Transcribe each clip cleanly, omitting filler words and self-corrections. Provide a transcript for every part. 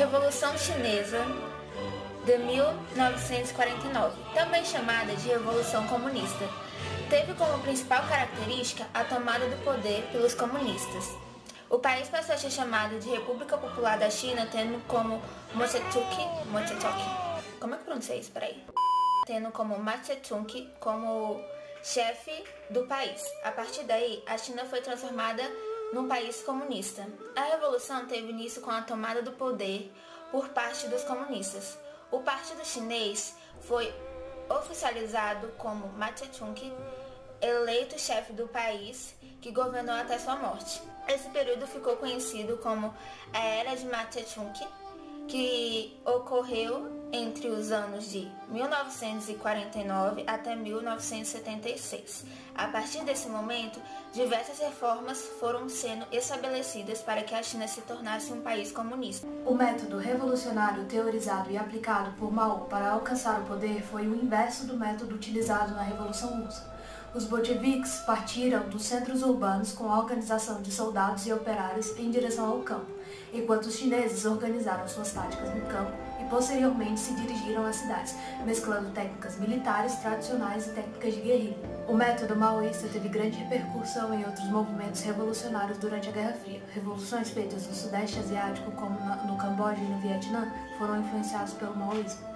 Revolução Chinesa de 1949, também chamada de Revolução Comunista, teve como principal característica a tomada do poder pelos comunistas. O país passou a ser chamado de República Popular da China, tendo como Mao Tse-tung como chefe do país. A partir daí, a China foi transformada num país comunista. A revolução teve início com a tomada do poder por parte dos comunistas. O Partido Chinês foi oficializado como Mao Tse-tung, eleito chefe do país, que governou até sua morte. Esse período ficou conhecido como a Era de Mao Tse-tung, que ocorreu entre os anos de 1949 até 1976. A partir desse momento, diversas reformas foram sendo estabelecidas para que a China se tornasse um país comunista. O método revolucionário teorizado e aplicado por Mao para alcançar o poder foi o inverso do método utilizado na Revolução Russa. Os bolcheviques partiram dos centros urbanos com a organização de soldados e operários em direção ao campo, enquanto os chineses organizaram suas táticas no campo e posteriormente se dirigiram às cidades, mesclando técnicas militares tradicionais e técnicas de guerrilha. O método maoísta teve grande repercussão em outros movimentos revolucionários durante a Guerra Fria. Revoluções feitas no Sudeste Asiático, como no Camboja e no Vietnã, foram influenciadas pelo maoísmo.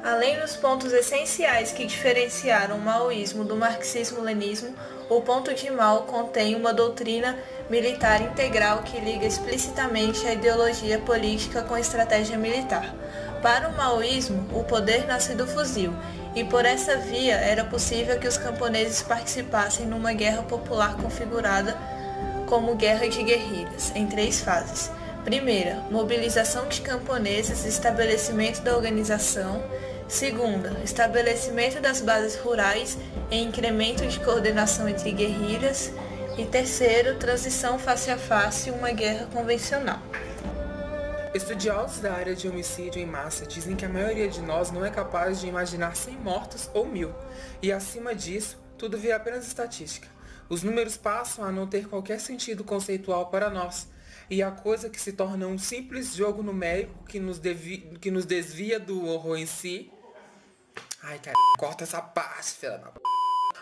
Além dos pontos essenciais que diferenciaram o maoísmo do marxismo-leninismo, o Ponto de Mao contém uma doutrina militar integral que liga explicitamente a ideologia política com a estratégia militar. Para o maoísmo, o poder nasce do fuzil, e por essa via era possível que os camponeses participassem numa guerra popular configurada como guerra de guerrilhas, em 3 fases. Primeira, mobilização de camponeses e estabelecimento da organização. Segunda, estabelecimento das bases rurais e incremento de coordenação entre guerrilhas. E terceiro, transição face a face, uma guerra convencional. Estudiosos da área de homicídio em massa dizem que a maioria de nós não é capaz de imaginar 100 mortos ou 1000, e acima disso, tudo vira apenas estatística. Os números passam a não ter qualquer sentido conceitual para nós, e a coisa que se torna um simples jogo numérico que nos desvia do horror em si. Ai, cara, corta essa parte, filha da p.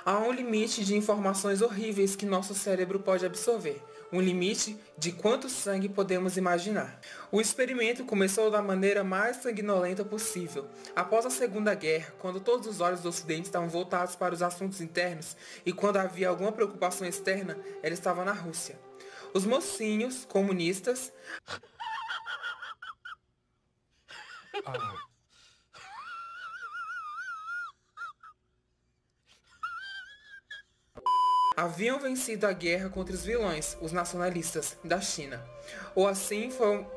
Há um limite de informações horríveis que nosso cérebro pode absorver. Um limite de quanto sangue podemos imaginar. O experimento começou da maneira mais sanguinolenta possível. Após a Segunda Guerra, quando todos os olhos do Ocidente estavam voltados para os assuntos internos e quando havia alguma preocupação externa, ela estava na Rússia. Os mocinhos comunistas haviam vencido a guerra contra os vilões, os nacionalistas, da China. Ou assim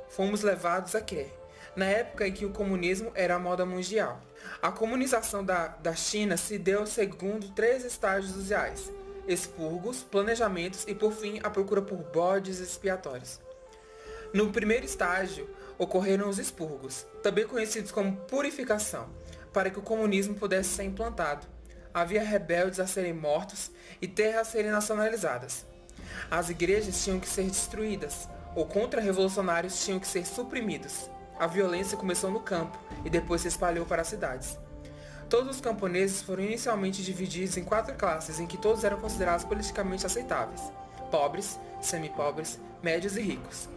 fomos levados a crer, na época em que o comunismo era a moda mundial. A comunização da China se deu segundo 3 estágios usuais: expurgos, planejamentos e, por fim, a procura por bodes expiatórios. No primeiro estágio, ocorreram os expurgos, também conhecidos como purificação, para que o comunismo pudesse ser implantado. Havia rebeldes a serem mortos e terras a serem nacionalizadas. As igrejas tinham que ser destruídas, ou contra-revolucionários tinham que ser suprimidos. A violência começou no campo e depois se espalhou para as cidades. Todos os camponeses foram inicialmente divididos em 4 classes em que todos eram considerados politicamente aceitáveis: pobres, semipobres, médios e ricos.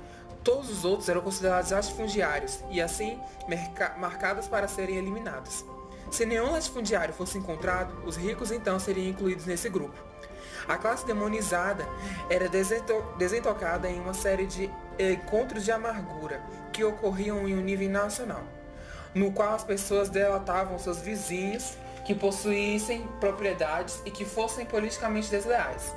Todos os outros eram considerados latifundiários e assim marcados para serem eliminados. Se nenhum latifundiário fosse encontrado, os ricos então seriam incluídos nesse grupo. A classe demonizada era desentocada em uma série de encontros de amargura que ocorriam em um nível nacional, no qual as pessoas delatavam seus vizinhos que possuíssem propriedades e que fossem politicamente desleais.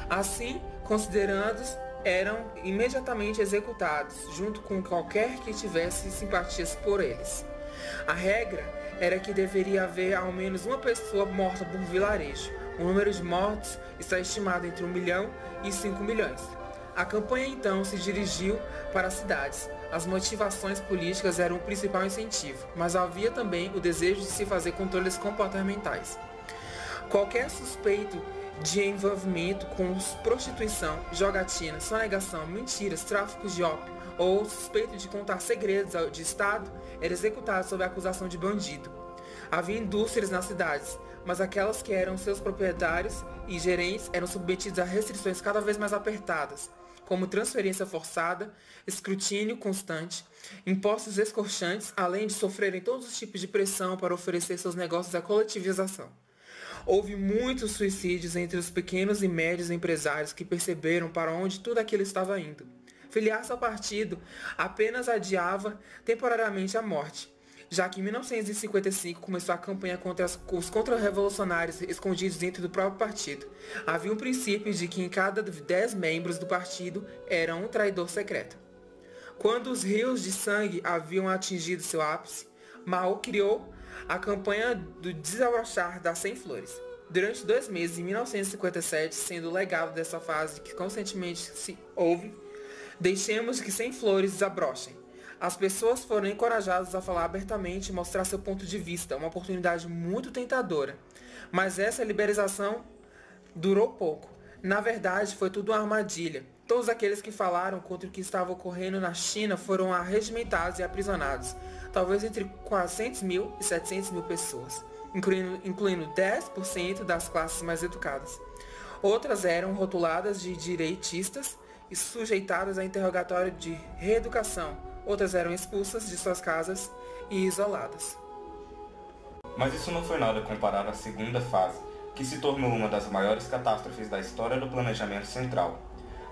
Assim, considerados, eram imediatamente executados, junto com qualquer que tivesse simpatias por eles. A regra era que deveria haver ao menos uma pessoa morta por vilarejo. O número de mortos está estimado entre 1 milhão e 5 milhões. A campanha então se dirigiu para as cidades. As motivações políticas eram o principal incentivo, mas havia também o desejo de se fazer controles comportamentais. Qualquer suspeito de envolvimento com prostituição, jogatina, sonegação, mentiras, tráfico de ópio ou suspeito de contar segredos de Estado era executado sob a acusação de bandido. Havia indústrias nas cidades, mas aquelas que eram seus proprietários e gerentes eram submetidos a restrições cada vez mais apertadas, como transferência forçada, escrutínio constante, impostos escorchantes, além de sofrerem todos os tipos de pressão para oferecer seus negócios à coletivização. Houve muitos suicídios entre os pequenos e médios empresários que perceberam para onde tudo aquilo estava indo. Filiar-se ao partido apenas adiava temporariamente a morte, já que em 1955 começou a campanha contra os contra-revolucionários escondidos dentro do próprio partido. Havia um princípio de que em cada 10 membros do partido era um traidor secreto. Quando os rios de sangue haviam atingido seu ápice, Mao criou a campanha do desabrochar das 100 flores. Durante 2 meses, em 1957, sendo o legado dessa fase que constantemente se ouve, deixemos que 100 flores desabrochem. As pessoas foram encorajadas a falar abertamente e mostrar seu ponto de vista, uma oportunidade muito tentadora. Mas essa liberalização durou pouco. Na verdade, foi tudo uma armadilha. Todos aqueles que falaram contra o que estava ocorrendo na China foram arregimentados e aprisionados, talvez entre 400 mil e 700 mil pessoas, incluindo 10% das classes mais educadas. Outras eram rotuladas de direitistas e sujeitadas a interrogatório de reeducação. Outras eram expulsas de suas casas e isoladas. Mas isso não foi nada comparado à segunda fase, que se tornou uma das maiores catástrofes da história do planejamento central.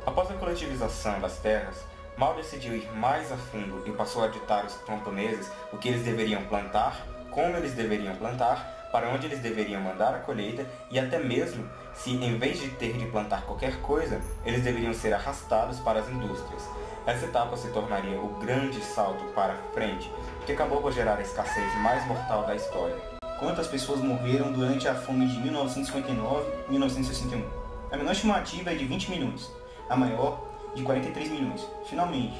Após a coletivização das terras, Mao decidiu ir mais a fundo e passou a ditar aos camponeses o que eles deveriam plantar, como eles deveriam plantar, para onde eles deveriam mandar a colheita e até mesmo se, em vez de ter de plantar qualquer coisa, eles deveriam ser arrastados para as indústrias. Essa etapa se tornaria o grande salto para frente, que acabou por gerar a escassez mais mortal da história. Quantas pessoas morreram durante a fome de 1959 e 1961? A menor estimativa é de 20 milhões, a maior de 43 milhões. Finalmente,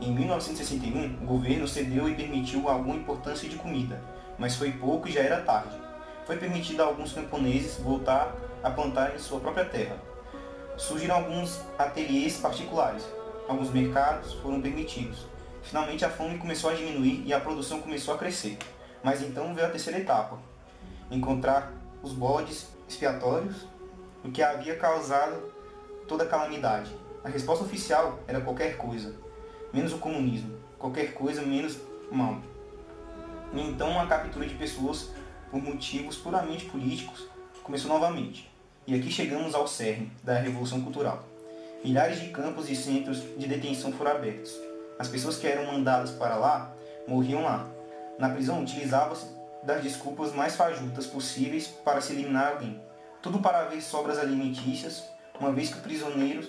em 1961, o governo cedeu e permitiu alguma importância de comida, mas foi pouco e já era tarde. Foi permitido a alguns camponeses voltar a plantar em sua própria terra. Surgiram alguns ateliês particulares. Alguns mercados foram permitidos. Finalmente a fome começou a diminuir e a produção começou a crescer. Mas então veio a terceira etapa. Encontrar os bodes expiatórios, o que havia causado toda a calamidade. A resposta oficial era qualquer coisa, menos o comunismo. Qualquer coisa menos Mao. E então a captura de pessoas por motivos puramente políticos começou novamente. E aqui chegamos ao cerne da Revolução Cultural. Milhares de campos e centros de detenção foram abertos. As pessoas que eram mandadas para lá morriam lá. Na prisão utilizava-se das desculpas mais fajutas possíveis para se eliminar alguém. Tudo para haver sobras alimentícias, uma vez que os prisioneiros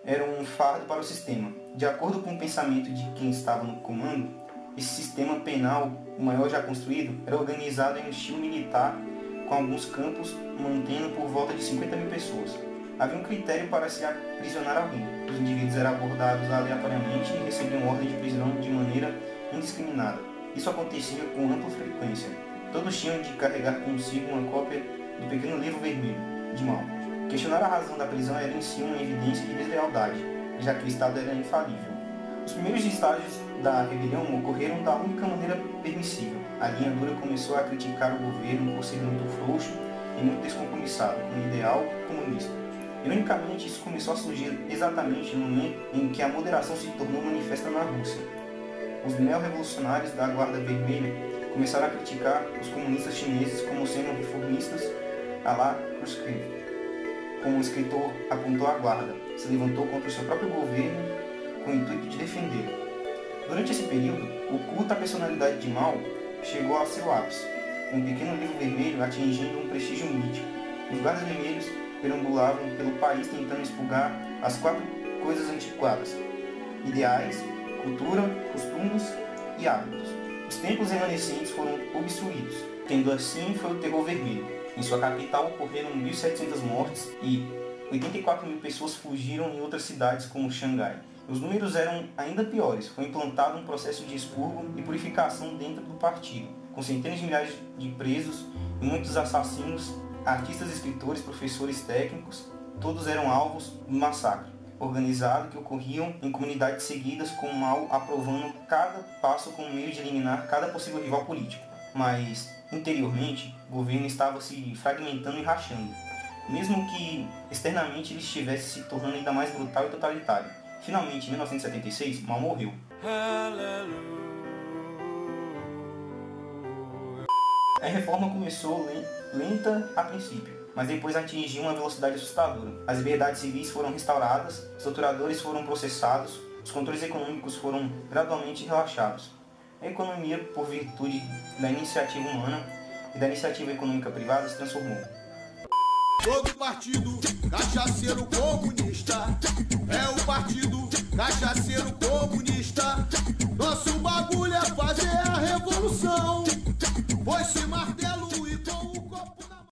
eram um fardo para o sistema. De acordo com o pensamento de quem estava no comando, esse sistema penal, o maior já construído, era organizado em um estilo militar, com alguns campos mantendo por volta de 50 mil pessoas. Havia um critério para se aprisionar alguém. Os indivíduos eram abordados aleatoriamente e recebiam ordem de prisão de maneira indiscriminada. Isso acontecia com ampla frequência. Todos tinham de carregar consigo uma cópia do pequeno livro vermelho, de Mao. Questionar a razão da prisão era em si uma evidência de deslealdade, já que o Estado era infalível. Os primeiros estágios da rebelião ocorreram da única maneira permissível. A linha dura começou a criticar o governo por ser muito frouxo e muito descompromissado com o ideal comunista. Ironicamente, isso começou a surgir exatamente no momento em que a moderação se tornou manifesta na Rússia. Os neo-revolucionários da Guarda Vermelha começaram a criticar os comunistas chineses como sendo reformistas à la Khrushchev. Como o escritor apontou à Guarda, se levantou contra o seu próprio governo com o intuito de defendê-lo. Durante esse período, o culto à personalidade de Mao chegou ao seu ápice, com o pequeno livro vermelho atingindo um prestígio mítico. Os guardas vermelhos perambulavam pelo país tentando expurgar as 4 coisas antiquadas: ideais, cultura, costumes e hábitos. Os templos remanescentes foram obstruídos. Tendo assim, foi o Terror Vermelho. Em sua capital ocorreram 1.700 mortes e 84 mil pessoas fugiram em outras cidades como Xangai. Os números eram ainda piores. Foi implantado um processo de expurgo e purificação dentro do partido, com centenas de milhares de presos e muitos assassinos, artistas, escritores, professores, técnicos, todos eram alvos do massacre. organizado que ocorriam em comunidades seguidas, com Mao aprovando cada passo como meio de eliminar cada possível rival político. Mas, interiormente, o governo estava se fragmentando e rachando, mesmo que externamente ele estivesse se tornando ainda mais brutal e totalitário. Finalmente, em 1976, Mao morreu. A reforma começou lenta a princípio, mas depois atingiu uma velocidade assustadora. As liberdades civis foram restauradas, os torturadores foram processados, os controles econômicos foram gradualmente relaxados. A economia, por virtude da iniciativa humana e da iniciativa econômica privada, se transformou. Todo partido cachaceiro comunista é o partido cachaceiro comunista. Nosso bagulho é fazer a revolução, pois se martelo